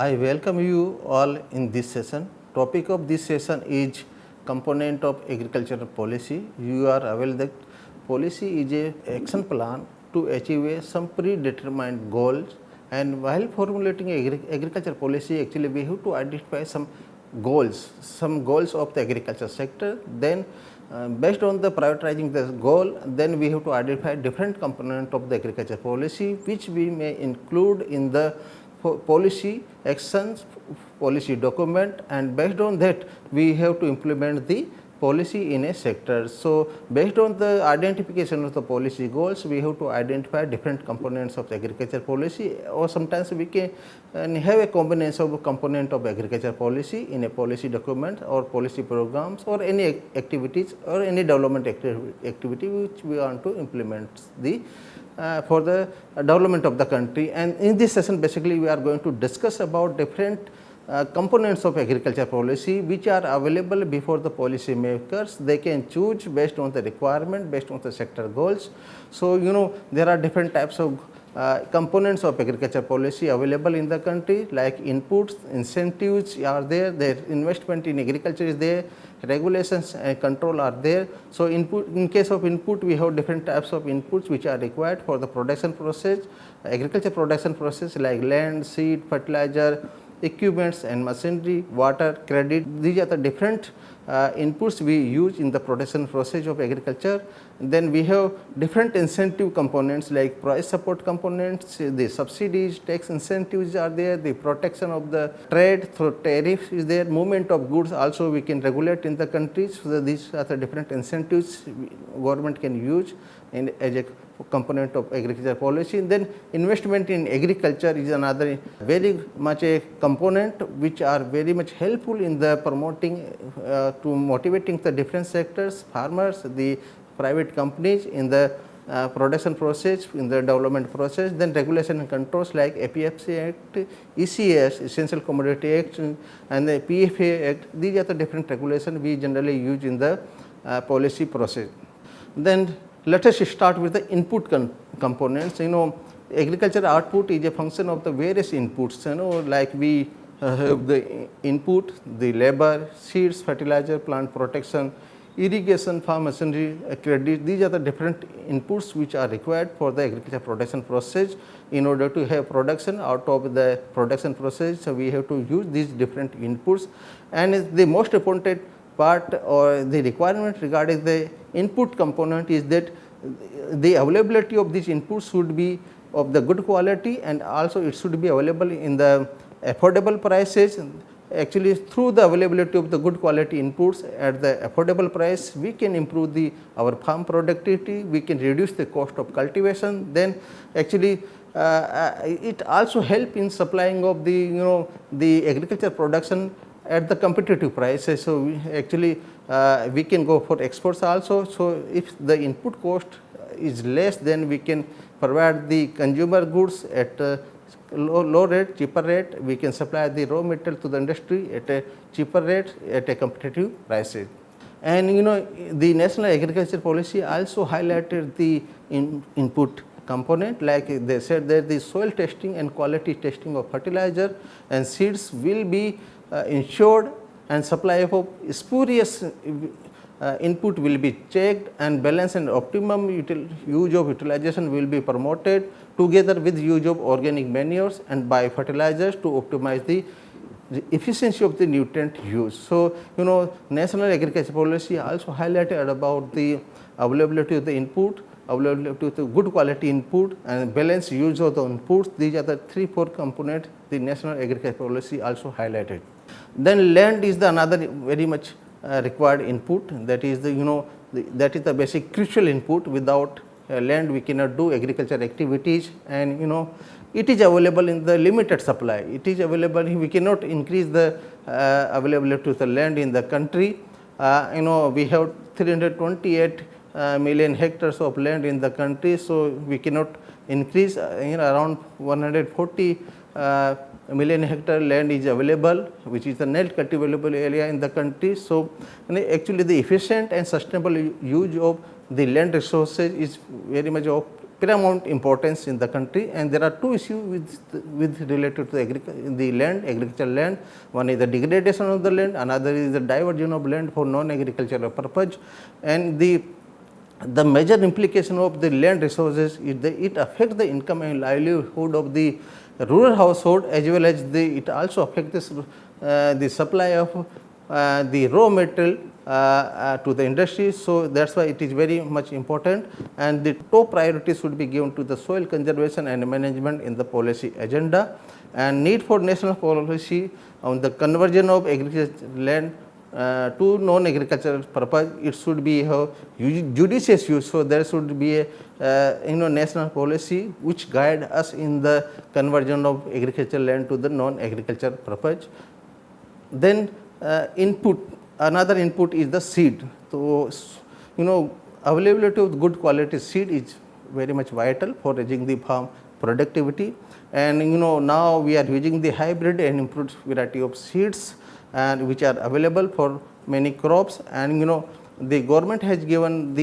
I welcome you all in this session. Topic of this session is component of agricultural policy. You are aware that policy is a action plan to achieve some predetermined goals, and while formulating agriculture policy, actually we have to identify some goals of the agriculture sector. Then based on the prioritizing the goal, then we have to identify different component of the agriculture policy, which we may include in the policy actions, policy document, and based on that we have to implement the policy in a sector. So, based on the identification of the policy goals, we have to identify different components of the agriculture policy, or sometimes we can have a combination of component of agriculture policy in a policy document or policy programs or any activities or any development activity which we want to implement the for the development of the country. And in this session basically we are going to discuss about different components of agriculture policy which are available before the policy makers. They can choose based on the requirement, based on the sector goals. So, there are different types of components of agriculture policy available in the country, like inputs, incentives are there, their investment in agriculture is there, regulations and control are there. So, in case of input, we have different types of inputs which are required for the production process, agriculture production process, like land, seed, fertilizer, equipments and machinery, water, credit. These are the different inputs we use in the production process of agriculture. Then we have different incentive components like price support components, the subsidies, tax incentives are there, the protection of the trade through tariffs is there, movement of goods also we can regulate in the country. So, these are the different incentives government can use as a component of agriculture policy. Then investment in agriculture is another very much a component which are very much helpful in the promoting to motivating the different sectors, farmers, the private companies in the production process, in the development process. Then regulation and controls like APFC Act, ECS, Essential Commodity Act, and the PFA Act. These are the different regulations we generally use in the policy process. Then let us start with the input components. Agriculture output is a function of the various inputs, like we have the input, the labor, seeds, fertilizer, plant protection, irrigation, farm machinery, credit. These are the different inputs which are required for the agriculture production process. In order to have production out of the production process, so we have to use these different inputs. And the most important part or the requirement regarding the input component is that the availability of these inputs should be of the good quality, and also it should be available in the affordable prices. Actually, through the availability of the good quality inputs at the affordable price, we can improve our farm productivity, we can reduce the cost of cultivation. Then actually it also help in supplying of the agriculture production at the competitive prices. So, we can go for exports also. So, if the input cost is less, then we can provide the consumer goods at a low rate, cheaper rate. We can supply the raw material to the industry at a cheaper rate at a competitive prices. And the National Agriculture Policy also highlighted the input component, like they said that the soil testing and quality testing of fertilizer and seeds will be ensured, and supply of spurious input will be checked, and balance and optimum use of utilization will be promoted together with use of organic manures and biofertilizers to optimize the efficiency of the nutrient use. So, National Agriculture Policy also highlighted about the availability of the input, availability of the good quality input, and balanced use of the inputs. These are the 3-4 components the National Agriculture Policy also highlighted. Then land is the another very much required input. That is that is the basic crucial input. Without land we cannot do agriculture activities, and it is available in the limited supply. It is available, we cannot increase the availability of the land in the country. We have 328 million hectares of land in the country, so we cannot increase. Around 140 million hectare land is available, which is the net cultivable area in the country. So, actually the efficient and sustainable use of the land resources is very much of paramount importance in the country, and there are two issues with related to the land, agricultural land. One is the degradation of the land, another is the diversion of land for non-agricultural purpose, and the major implication of the land resources is that it affects the income and livelihood of the rural household, as well as it also affects the supply of the raw material to the industry. So that's why it is very much important, and the top priority should be given to the soil conservation and management in the policy agenda, and need for national policy on the conversion of agricultural land to non-agricultural purpose. It should be judicious use. So there should be a national policy which guide us in the conversion of agricultural land to the non-agricultural purpose. Then another input is the seed. So availability of good quality seed is very much vital for raising the farm productivity, and now we are using the hybrid and improved variety of seeds and which are available for many crops, and the government has given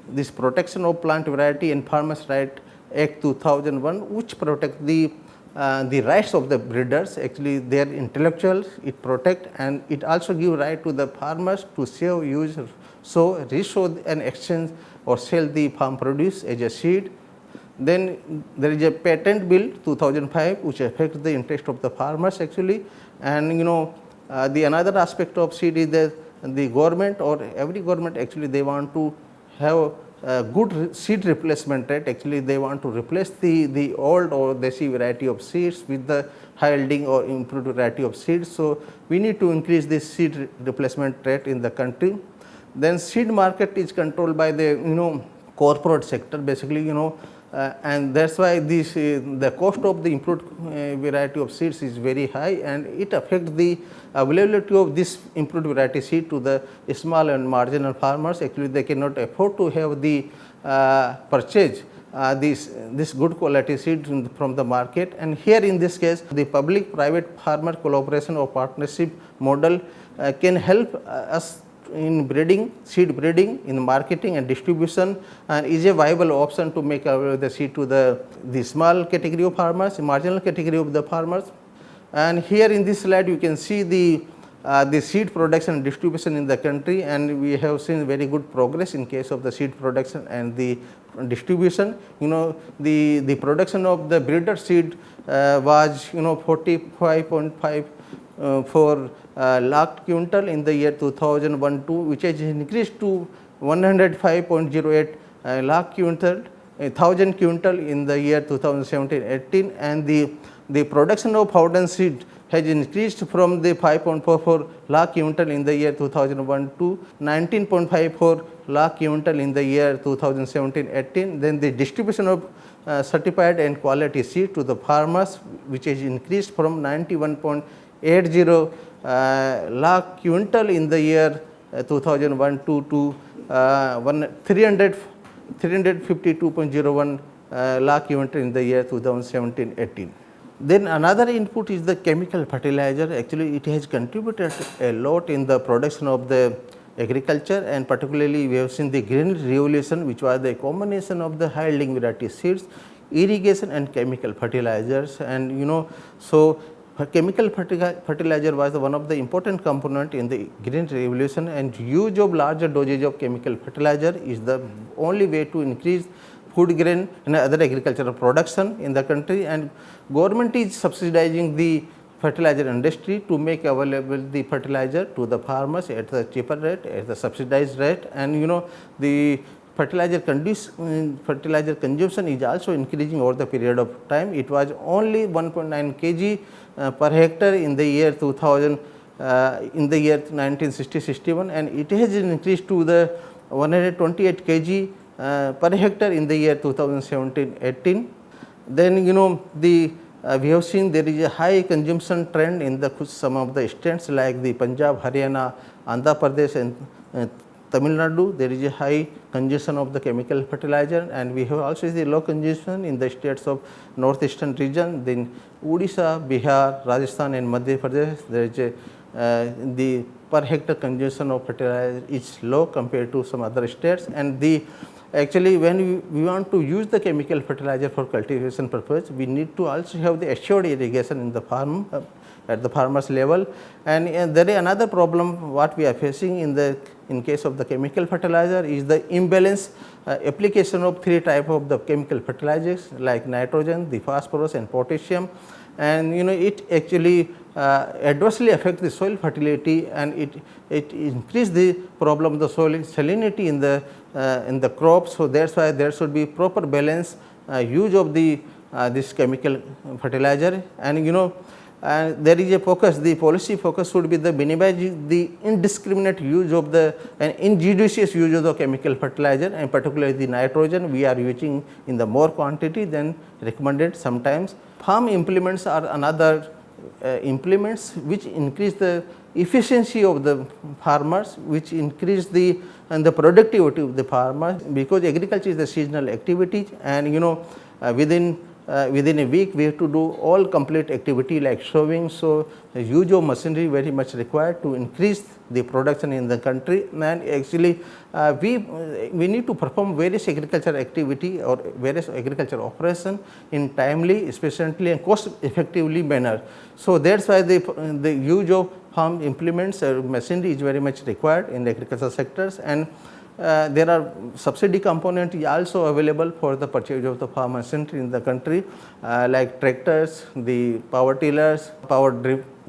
this protection of plant variety and Farmers Right Act 2001, which protect the rights of the breeders, actually their intellectuals it protect, and it also give right to the farmers to save, use, sow, resow and exchange or sell the farm produce as a seed. Then there is a patent bill 2005 which affects the interest of the farmers actually, and the another aspect of seed is that the government or every government actually they want to have good seed replacement rate. Actually they want to replace the old or desi variety of seeds with the high yielding or improved variety of seeds. So we need to increase this seed replacement rate in the country. Then seed market is controlled by the corporate sector basically, and that's why the cost of the improved variety of seeds is very high, and it affects the availability of this improved variety seed to the small and marginal farmers. Actually they cannot afford to have the purchase this good quality seed from the market, and here in this case the public private farmer collaboration or partnership model can help us in seed breeding, in marketing and distribution, and is a viable option to make available the seed to the small category of farmers, marginal category of the farmers. And here in this slide you can see the seed production and distribution in the country, and we have seen very good progress in case of the seed production and the distribution. The production of the breeder seed was 45.5 for lakh quintal in the year 2001-2, which has increased to 105.08 lakh quintal, 1000 quintal in the year 2017-18, and the production of powder seed has increased from the 5.44 lakh quintal in the year 2001 to 19.54 lakh quintal in the year 2017-18. Then the distribution of certified and quality seed to the farmers, which has increased from 91.80 lakh quintal in the year 2001 to 352.01 lakh quintal in the year 2017-18. Then another input is the chemical fertilizer. Actually it has contributed a lot in the production of the agriculture, and particularly we have seen the green revolution, which was the combination of the high yielding variety seeds, irrigation and chemical fertilizers. And so chemical fertilizer was one of the important component in the green revolution, and use of larger dosage of chemical fertilizer is the only way to increase food grain and other agricultural production in the country, and government is subsidizing the fertilizer industry to make available the fertilizer to the farmers at the cheaper rate, at the subsidized rate. And the fertilizer consumption is also increasing over the period of time. It was only 1.9 kg per hectare in the year 2000 in the year 1960-61, and it has increased to the 128 kg per hectare in the year 2017-18. Then we have seen there is a high consumption trend in some of the states like the Punjab, Haryana, Andhra Pradesh and Tamil Nadu. There is a high consumption of the chemical fertilizer, and we have also the low consumption in the states of northeastern region. Then Odisha, Bihar, Rajasthan and Madhya Pradesh, there is the per hectare consumption of fertilizer is low compared to some other states, and the actually when we want to use the chemical fertilizer for cultivation purpose, we need to also have the assured irrigation in the farm at the farmers level. And there is another problem what we are facing in case of the chemical fertilizer is the imbalance application of three type of the chemical fertilizers like nitrogen, the phosphorus and potassium. And it actually adversely affects the soil fertility, and it increase the problem of the soil salinity in the crop. So that's why there should be proper balance use of the this chemical fertilizer. And and there is a focus, the policy focus should be the minimizing the indiscriminate use of the and injudicious use of the chemical fertilizer, and particularly the nitrogen we are using in the more quantity than recommended sometimes. Farm implements are another implements which increase the efficiency of the farmers, which increase the productivity of the farmers, because agriculture is the seasonal activity, and within a week we have to do all complete activity like sowing. So the use of machinery very much required to increase the production in the country. And actually we need to perform various agriculture activity or various agriculture operation in timely, efficiently and cost effectively manner. So that's why the use of farm implements or machinery is very much required in the agricultural sectors. And there are subsidy component is also available for the purchase of the farm machinery in the country, like tractors, the power tillers, power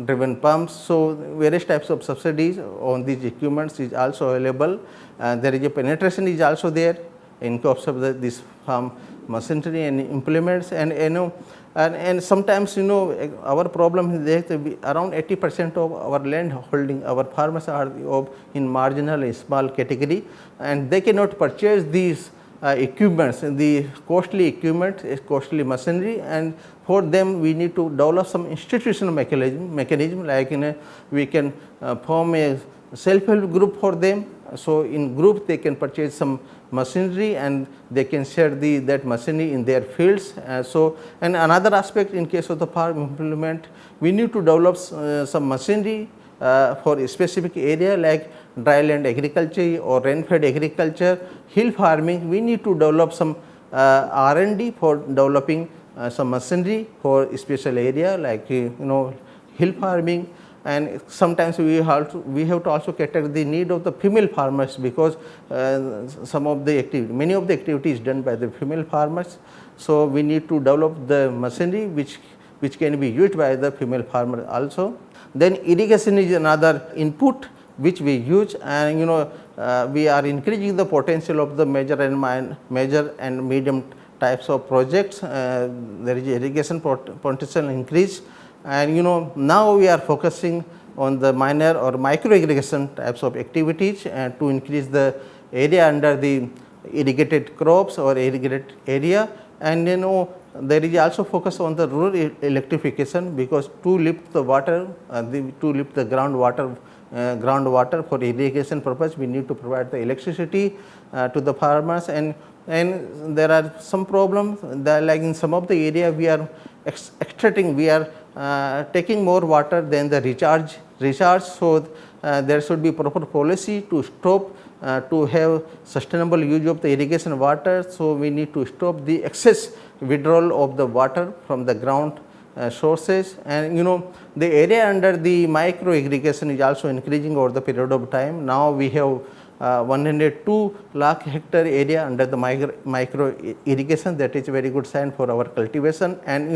driven pumps. So various types of subsidies on these equipments is also available. There is a penetration is also there in cost of this farm machinery and implements. And sometimes our problem is that around 80% of our land holding, our farmers are in marginal and small category, and they cannot purchase these equipments, the costly equipment, costly machinery. And for them we need to develop some institutional mechanism like we can form a self-help group for them. So in group they can purchase some machinery and they can share that machinery in their fields. And another aspect in case of the farm implement, we need to develop some machinery for a specific area like dryland agriculture or rain-fed agriculture, hill farming. We need to develop some R&D for developing some machinery for a special area like hill farming. And sometimes we have to also cater the need of the female farmers, because many of the activities done by the female farmers. So we need to develop the machinery which can be used by the female farmer also. Then irrigation is another input which we use, and we are increasing the potential of the major and medium types of projects. There is irrigation potential increase. And now we are focusing on the minor or micro irrigation types of activities and to increase the area under the irrigated crops or irrigated area. And there is also focus on the rural electrification, because to lift the water, to lift the groundwater for irrigation purpose, we need to provide the electricity to the farmers. And there are some problems that, like in some of the area we are extracting, we are taking more water than the recharge. So there should be proper policy to stop to have sustainable use of the irrigation water. So we need to stop the excess withdrawal of the water from the ground sources. And the area under the micro irrigation is also increasing over the period of time. Now we have 102 lakh hectare area under the micro irrigation. That is a very good sign for our cultivation. And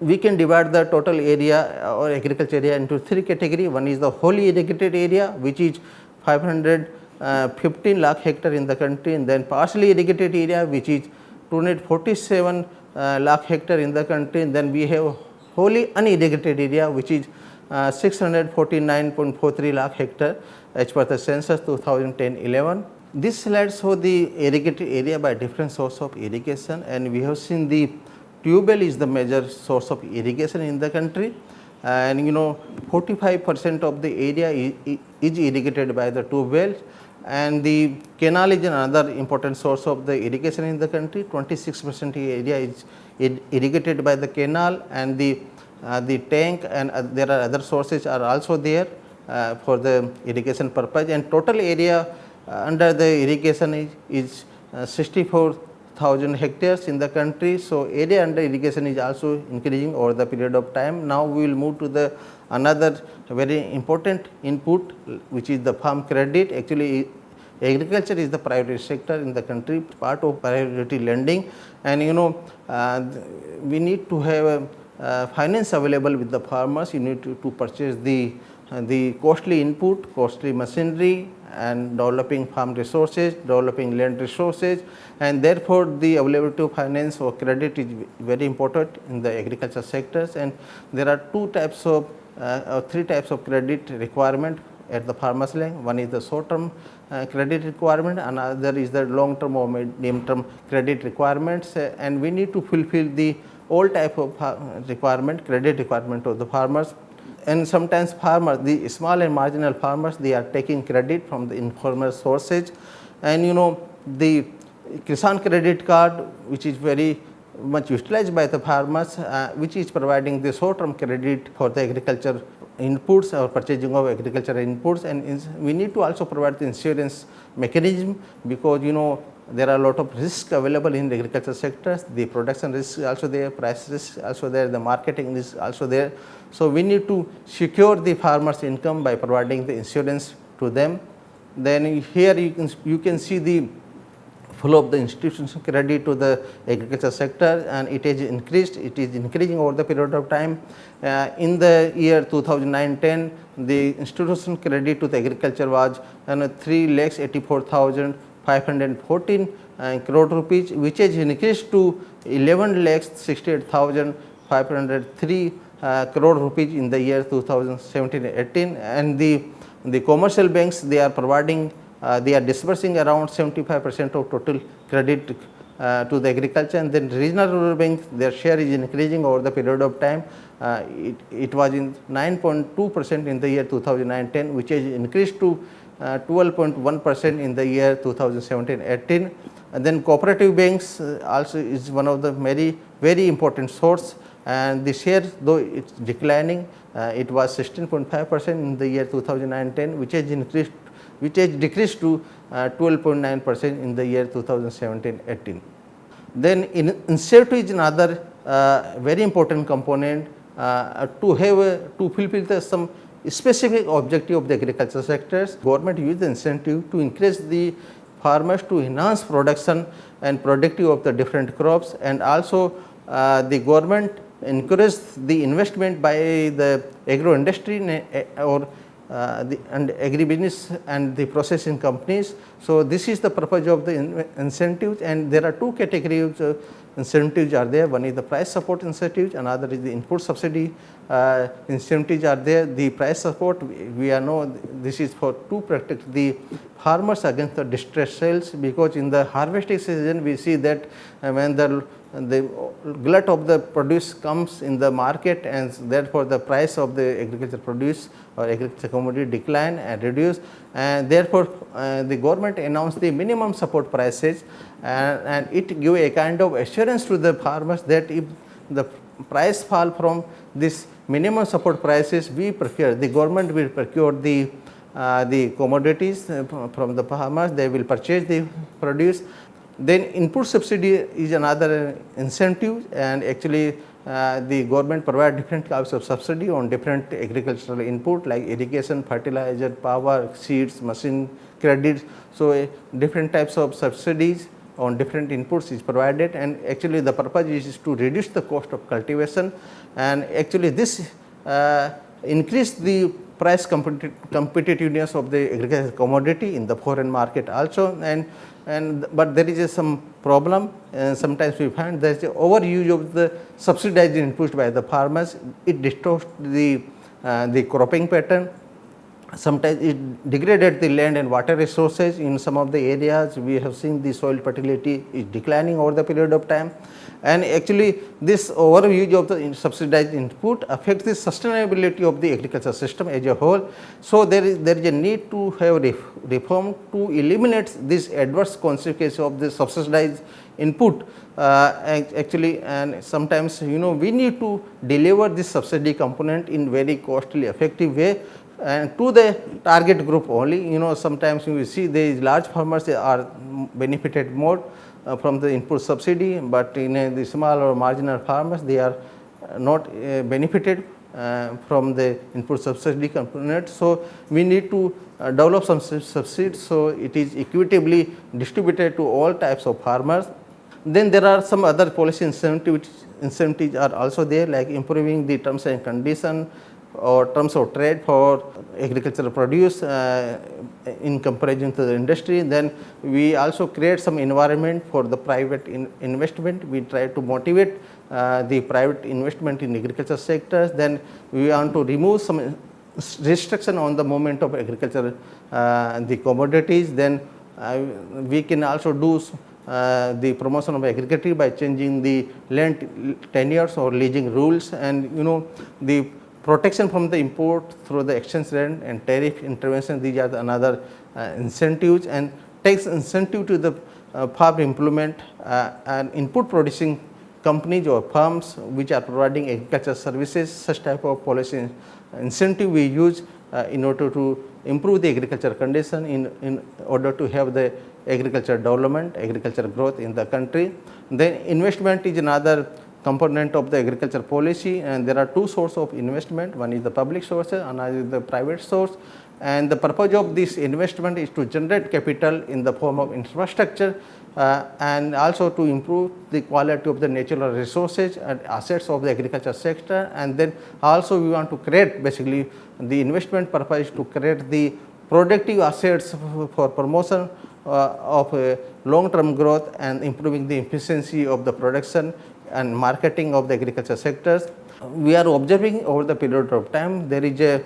we can divide the total area or agriculture area into three categories. One is the wholly irrigated area, which is 515 lakh hectare in the country, and then partially irrigated area, which is 247 lakh hectare in the country. And then we have wholly unirrigated area, which is 649.43 lakh hectare as per the census 2010-11. This slide shows the irrigated area by different source of irrigation, and we have seen the tube well is the major source of irrigation in the country, and 45% of the area is irrigated by the tube well, and the canal is another important source of the irrigation in the country. 26% area is irrigated by the canal, and the tank and there are other sources are also there for the irrigation purpose. And total area under the irrigation is 64,000 hectares in the country. So, area under irrigation is also increasing over the period of time. Now, we will move to the another very important input, which is the farm credit. Actually, agriculture is the priority sector in the country, part of priority lending, and we need to have finance available with the farmers. You need to purchase the costly input, costly machinery, and developing farm resources, developing land resources, and therefore the availability of finance or credit is very important in the agriculture sectors. And there are three types of credit requirement at the farmers land. One is the short term credit requirement, another is the long term or medium term credit requirements, and we need to fulfill the all type of credit requirement of the farmers. And sometimes farmers, the small and marginal farmers, they are taking credit from the informal sources, and the Kisan credit card, which is very much utilized by the farmers, which is providing the short term credit for the agriculture inputs or purchasing of agricultural inputs. And we need to also provide the insurance mechanism, because there are a lot of risks available in the agriculture sectors. The production risk is also there, price risk is also there, the marketing is also there. So, we need to secure the farmers' income by providing the insurance to them. Then here you can see the flow of the institutional credit to the agriculture sector, and it is increasing over the period of time. In the year 2009-10, the institutional credit to the agriculture was 3,84,514 crore rupees, which has increased to 11,68,503 crore rupees in the year 2017-18. And the commercial banks, they are disbursing around 75% of total credit to the agriculture. And then regional rural banks, their share is increasing over the period of time. It was in 9.2% in the year 2009-10, which has increased to 12.1% in the year 2017-18. And then cooperative banks also is one of the very important source, and the share, though it's declining, it was 16.5% in the year 2009-10, which has decreased to 12.9% in the year 2017-18. Then incentive is another very important component to fulfill some specific objective of the agriculture sectors. Government use the incentive to increase the farmers to enhance production and productivity of the different crops, and also the government encourage the investment by the agro industry and agribusiness and the processing companies. So, this is the purpose of the incentives, and there are two categories of incentives are there. One is the price support incentives, another is the input subsidy incentives are there. The price support, we know this is to protect the farmers against the distress sales, because in the harvesting season we see that when the glut of the produce comes in the market, and therefore the price of the agriculture produce or agriculture commodity decline and reduce, and therefore the government announced the minimum support prices, and it give a kind of assurance to the farmers that if the price fall from this minimum support prices, the government will procure the commodities from the farmers, they will purchase the produce. Then input subsidy is another incentive, and actually the government provide different types of subsidy on different agricultural input like irrigation, fertilizer, power, seeds, machine credits. So, different types of subsidies on different inputs is provided, and actually the purpose is to reduce the cost of cultivation, and actually this increase the price competitiveness of the agricultural commodity in the foreign market also. But there is some problem, and sometimes we find there is overuse of the subsidized inputs by the farmers. It distorts the cropping pattern. Sometimes it degraded the land and water resources. In some of the areas we have seen the soil fertility is declining over the period of time, and actually this overuse of the subsidized input affects the sustainability of the agriculture system as a whole. So, there is a need to have reform to eliminate this adverse consequence of the subsidized input actually, and sometimes we need to deliver this subsidy component in very costly effective way and to the target group only. Sometimes you see the large farmers, they are benefited more from the input subsidy, but in the small or marginal farmers, they are not benefited from the input subsidy component. So we need to develop some subsidies so it is equitably distributed to all types of farmers. Then there are some other policy incentives are also there, like improving the terms and conditions or terms of trade for agricultural produce in comparison to the industry. Then we also create some environment for the private investment. We try to motivate the private investment in agriculture sectors. Then we want to remove some restriction on the movement of agriculture, the commodities. Then we can also do the promotion of agriculture by changing the land tenures or leasing rules, and the protection from the import through the exchange rate and tariff intervention. These are another incentives, and takes incentive to the farm implement and input producing companies or firms which are providing agriculture services. Such type of policy incentive we use in order to improve the agriculture condition, in order to have the agriculture development, agriculture growth in the country. Then investment is another component of the agriculture policy, and there are two sources of investment. One is the public sources, another is the private source. And the purpose of this investment is to generate capital in the form of infrastructure and also to improve the quality of the natural resources and assets of the agriculture sector. And then also we want to create, basically the investment purpose is to create the productive assets for promotion of long term growth and improving the efficiency of the production and marketing of the agriculture sectors. We are observing over the period of time there is a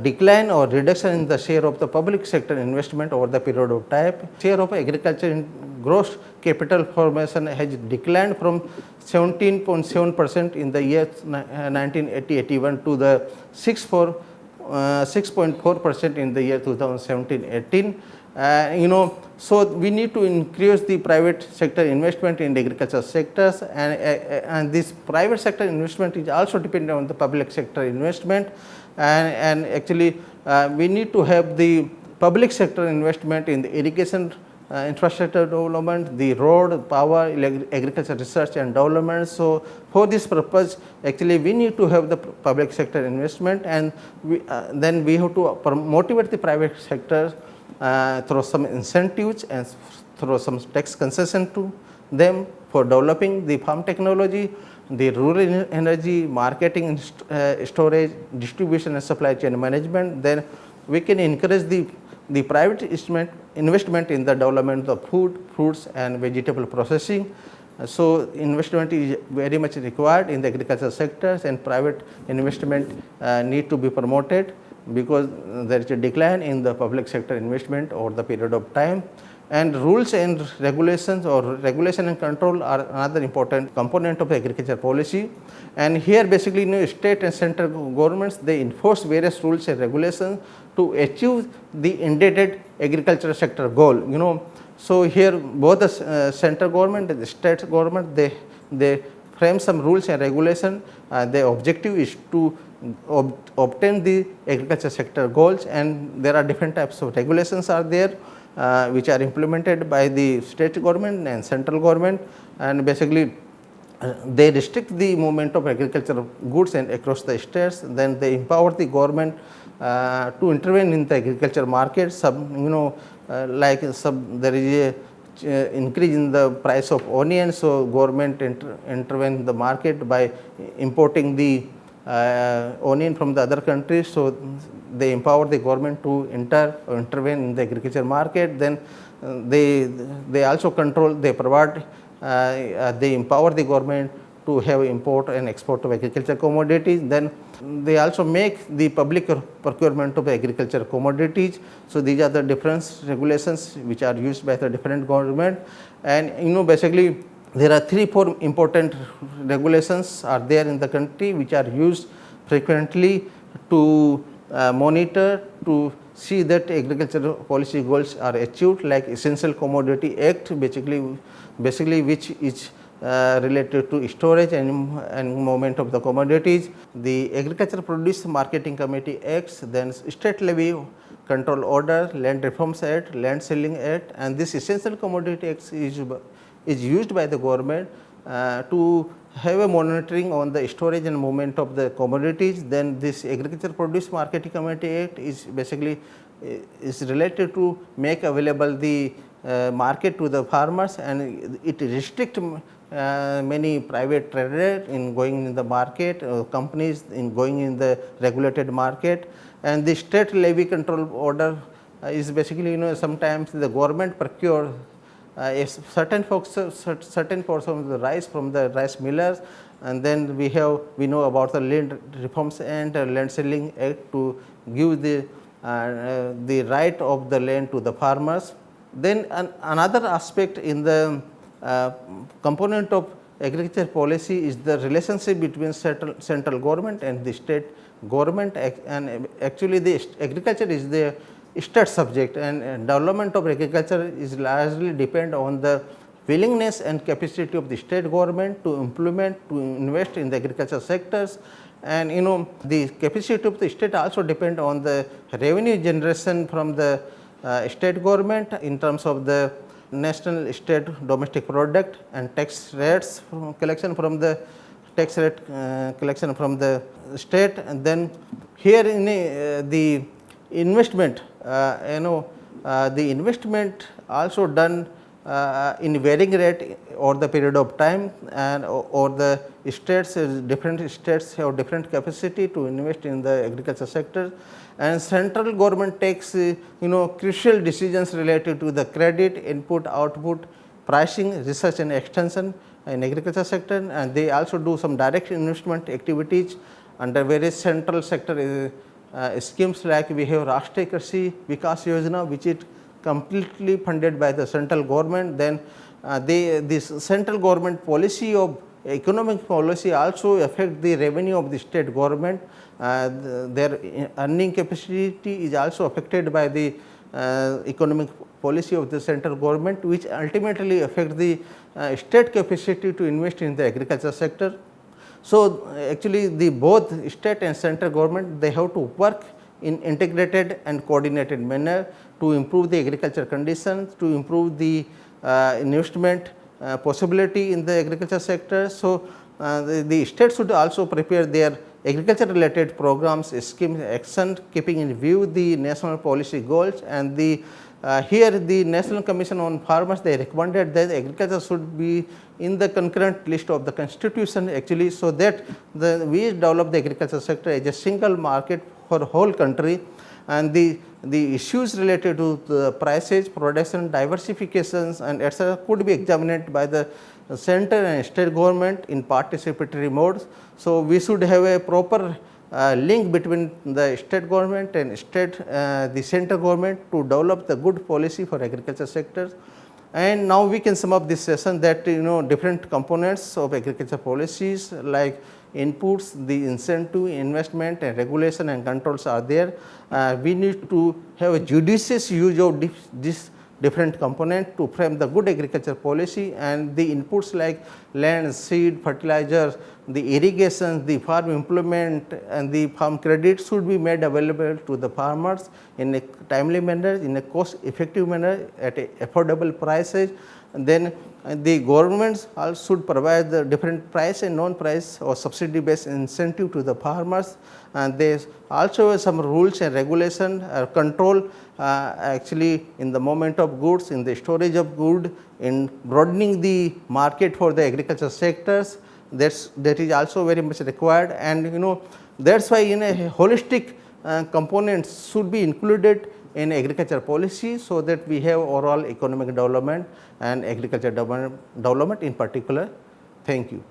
decline or reduction in the share of the public sector investment over the period of time. Share of agriculture in gross capital formation has declined from 17.7% in the year 1980-81 to the 6.4% in the year 2017-18. So we need to increase the private sector investment in the agriculture sectors, and this private sector investment is also dependent on the public sector investment, and actually we need to have the public sector investment in the irrigation infrastructure development, the road, power, agriculture research and development. So for this purpose, actually we need to have the public sector investment, and then we have to motivate the private sector through some incentives and through some tax concession to them for developing the farm technology, the rural energy, marketing, storage, distribution and supply chain management. Then we can encourage the private investment in the development of food, fruits and vegetable processing. So investment is very much required in the agriculture sectors, and private investment need to be promoted, because there is a decline in the public sector investment over the period of time. And rules and regulations, or regulation and control, are another important component of the agriculture policy. And here basically state and central governments, they enforce various rules and regulations to achieve the intended agriculture sector goal. So here both the central government and the state government, they frame some rules and regulation. The objective is to obtain the agriculture sector goals, and there are different types of regulations are there which are implemented by the state government and central government, and basically they restrict the movement of agricultural goods and across the states. Then they empower the government to intervene in the agriculture market. There is a increase in the price of onions, so government intervene in the market by importing the onion from the other countries. So they empower the government to intervene in the agriculture market. Then they also control, they provide, they empower the government to have import and export of agriculture commodities. Then they also make the public procurement of agriculture commodities. So these are the different regulations which are used by the different government. And basically there are 3-4 important regulations are there in the country which are used frequently to monitor, to see that agricultural policy goals are achieved, like Essential Commodity Act, basically which is related to storage and movement of the commodities. The Agriculture Produce Marketing Committee acts, then state levy control order, Land Reforms Act, Land Selling Act, and this Essential Commodity Act is used by the government to have a monitoring on the storage and movement of the commodities. Then this Agriculture Produce Marketing Committee Act is basically is related to make available the market to the farmers, and it restrict many private traders in going in the market, companies in going in the regulated market. And the state levy control order is basically, sometimes the government procure a certain portion of the rice from the rice millers, and then we know about the Land Reforms and Land Selling Act to give the right of the land to the farmers. Then another aspect in the component of agriculture policy is the relationship between central government and the state government, and actually the agriculture is the state subject, and development of agriculture is largely depend on the willingness and capacity of the state government to implement, to invest in the agriculture sectors. And the capacity of the state also depend on the revenue generation from the state government in terms of the national state domestic product and tax rates collection from the tax rate collection from the state. And then here in the investment, the investment also done in varying rate over the period of time, and or the states, different states have different capacity to invest in the agriculture sector, and central government takes crucial decisions related to the credit, input, output, pricing, research and extension in agriculture sector, and they also do some direct investment activities under various central sector schemes, like we have Rashtriya Krishi Vikas Yojana, which is completely funded by the central government. Then this central government policy of economic policy also affect the revenue of the state government. Their earning capacity is also affected by the economic policy of the central government, which ultimately affect the state capacity to invest in the agriculture sector. So actually the both state and central government, they have to work in integrated and coordinated manner to improve the agriculture conditions, to improve the investment possibility in the agriculture sector. So the state should also prepare their agriculture related programs, schemes, action, keeping in view the national policy goals. And here the National Commission on Farmers, they recommended that agriculture should be in the concurrent list of the constitution actually, so that we develop the agriculture sector as a single market for whole country, and the issues related to the prices, production, diversifications and etc. could be examined by the central and state government in participatory modes. So we should have a proper link between the state government and the central government to develop the good policy for agriculture sectors. And now we can sum up this session that different components of agriculture policies like inputs, the incentive, investment and regulation and controls are there. We need to have a judicious use of this different component to frame the good agriculture policy, and the inputs like land, seed, fertilizers, the irrigation, the farm implement and the farm credit should be made available to the farmers in a timely manner, in a cost effective manner at affordable prices. And then the governments also should provide the different price and non-price or subsidy based incentive to the farmers, and there also some rules and regulation control actually in the movement of goods, in the storage of good, in broadening the market for the agriculture sectors. That is also very much required, and that's why in a holistic components should be included in agriculture policy, so that we have overall economic development and agriculture development in particular. Thank you.